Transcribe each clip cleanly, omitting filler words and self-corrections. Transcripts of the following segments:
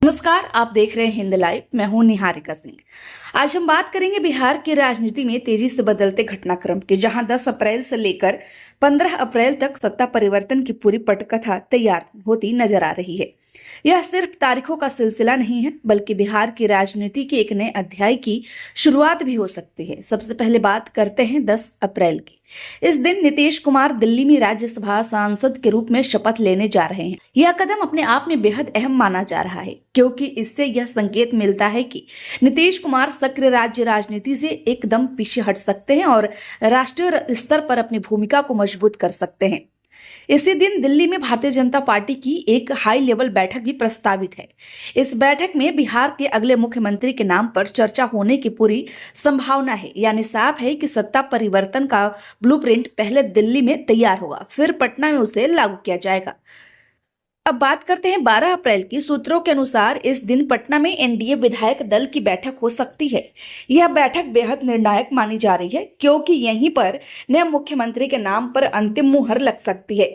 नमस्कार, आप देख रहे हैं हिंद लाइव। मैं हूं निहारिका सिंह। आज हम बात करेंगे बिहार की राजनीति में तेजी से बदलते घटनाक्रम की, जहां 10 अप्रैल से लेकर 15 अप्रैल तक सत्ता परिवर्तन की पूरी पटकथा तैयार होती नजर आ रही है। यह सिर्फ तारीखों का सिलसिला नहीं है, बल्कि बिहार की राजनीति के एक नए अध्याय की शुरुआत भी हो सकती है। सबसे पहले बात करते हैं 10 अप्रैल की। इस दिन नीतीश कुमार दिल्ली में राज्यसभा सांसद के रूप में शपथ लेने जा रहे हैं। यह कदम अपने आप में बेहद अहम माना जा रहा है, क्योंकि इससे यह संकेत मिलता है कि नीतीश कुमार सक्रिय राज्य राजनीति से एकदम पीछे हट सकते हैं और राष्ट्रीय स्तर पर अपनी भूमिका को मजबूत कर सकते हैं। इसी दिन दिल्ली में भारतीय जनता पार्टी की एक हाई लेवल बैठक भी प्रस्तावित है। इस बैठक में बिहार के अगले मुख्यमंत्री के नाम पर चर्चा होने की पूरी संभावना है। यानी साफ है कि सत्ता परिवर्तन का ब्लूप्रिंट पहले दिल्ली में तैयार होगा, फिर पटना में उसे लागू किया जाएगा। अब बात करते हैं 12 अप्रैल की। सूत्रों के अनुसार इस दिन पटना में एनडीए विधायक दल की बैठक हो सकती है। यह बैठक बेहद निर्णायक मानी जा रही है, क्योंकि यहीं पर नए मुख्यमंत्री के नाम पर अंतिम मुहर लग सकती है।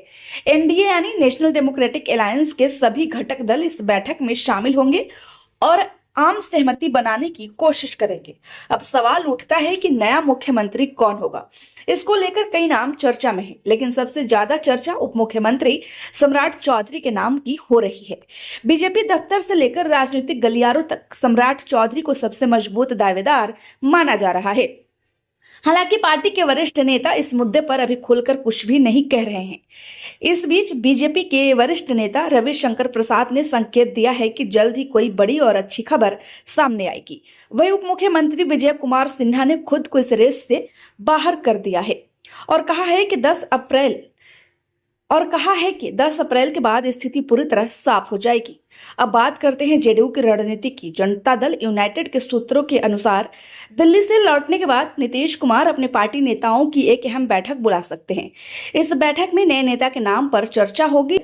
एनडीए यानी नेशनल डेमोक्रेटिक अलायंस के सभी घटक दल इस बैठक में शामिल होंगे और आम सहमति बनाने की कोशिश करेंगे। अब सवाल उठता है कि नया मुख्यमंत्री कौन होगा। इसको लेकर कई नाम चर्चा में है, लेकिन सबसे ज्यादा चर्चा उप मुख्यमंत्री सम्राट चौधरी के नाम की हो रही है। बीजेपी दफ्तर से लेकर राजनीतिक गलियारों तक सम्राट चौधरी को सबसे मजबूत दावेदार माना जा रहा है। हालांकि पार्टी के वरिष्ठ नेता इस मुद्दे पर अभी खुलकर कुछ भी नहीं कह रहे हैं। इस बीच बीजेपी के वरिष्ठ नेता रविशंकर प्रसाद ने संकेत दिया है कि जल्द ही कोई बड़ी और अच्छी खबर सामने आएगी। वही उप मुख्यमंत्री विजय कुमार सिन्हा ने खुद को इस रेस से बाहर कर दिया है और कहा है कि 10 अप्रैल के बाद स्थिति पूरी तरह साफ हो जाएगी। अब बात करते हैं जेडीयू की रणनीति की। जनता दल यूनाइटेड के सूत्रों के अनुसार दिल्ली से लौटने के बाद नीतीश कुमार अपने पार्टी नेताओं की एक अहम बैठक बुला सकते हैं। इस बैठक में नए नेता के नाम पर चर्चा होगी।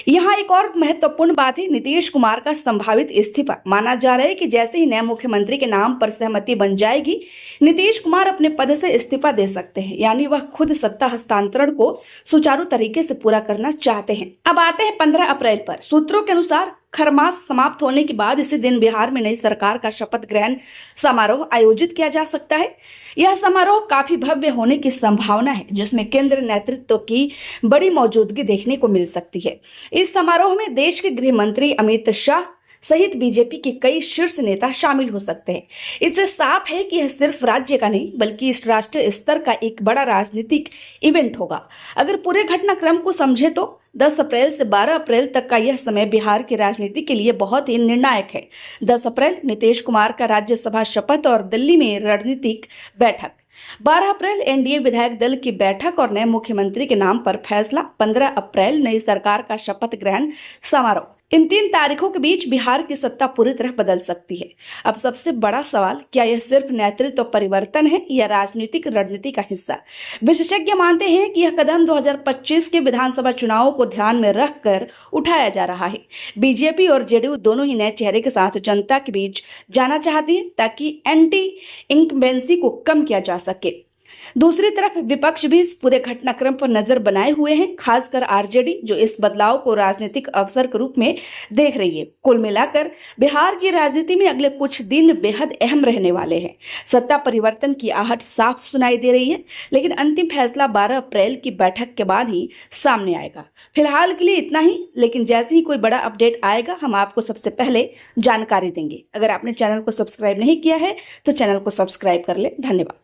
यहाँ एक और महत्वपूर्ण बात है, नीतीश कुमार का संभावित इस्तीफा। माना जा रहा है कि जैसे ही नए मुख्यमंत्री के नाम पर सहमति बन जाएगी, नीतीश कुमार अपने पद से इस्तीफा दे सकते हैं। यानी वह खुद सत्ता हस्तांतरण को सुचारू तरीके से पूरा करना चाहते हैं। अब आते हैं 15 अप्रैल पर। सूत्रों के अनुसार खरमास समाप्त होने के बाद इसी दिन बिहार में नई सरकार का शपथ ग्रहण समारोह आयोजित किया जा सकता है। यह समारोह काफी भव्य होने की संभावना है, जिसमें केंद्र नेतृत्व की बड़ी मौजूदगी देखने को मिल सकती है। इस समारोह में देश के गृह मंत्री अमित शाह सहित बीजेपी के कई शीर्ष नेता शामिल हो सकते हैं। इससे साफ है कि यह सिर्फ राज्य का नहीं, बल्कि इस राष्ट्रीय स्तर का एक बड़ा राजनीतिक इवेंट होगा। अगर पूरे घटनाक्रम को समझे तो 10 अप्रैल से 12 अप्रैल तक का यह समय बिहार की राजनीति के लिए बहुत ही निर्णायक है। 10 अप्रैल नीतीश कुमार का राज्यसभा शपथ और दिल्ली में रणनीतिक बैठक। 12 अप्रैल एनडीए विधायक दल की बैठक और नए मुख्यमंत्री के नाम पर फैसला। 15 अप्रैल नई सरकार का शपथ ग्रहण समारोह। इन 3 तारीखों के बीच बिहार की सत्ता पूरी तरह बदल सकती है। अब सबसे बड़ा सवाल, क्या यह सिर्फ नेतृत्व परिवर्तन है या राजनीतिक रणनीति का हिस्सा? विशेषज्ञ मानते हैं कि यह कदम 2025 के विधानसभा चुनावों को ध्यान में रखकर उठाया जा रहा है। बीजेपी और जेडीयू दोनों ही नए चेहरे के साथ जनता के बीच जाना चाहती है, ताकि एंटी इंकम्बेंसी को कम किया जा सके। दूसरी तरफ विपक्ष भी इस पूरे घटनाक्रम पर नजर बनाए हुए हैं, खासकर आरजेडी, जो इस बदलाव को राजनीतिक अवसर के रूप में देख रही है। कुल मिलाकर बिहार की राजनीति में अगले कुछ दिन बेहद अहम रहने वाले हैं। सत्ता परिवर्तन की आहट साफ सुनाई दे रही है, लेकिन अंतिम फैसला 12 अप्रैल की बैठक के बाद ही सामने आएगा। फिलहाल के लिए इतना ही, लेकिन जैसे ही कोई बड़ा अपडेट आएगा हम आपको सबसे पहले जानकारी देंगे। अगर आपने चैनल को सब्सक्राइब नहीं किया है तो चैनल को सब्सक्राइब कर ले। धन्यवाद।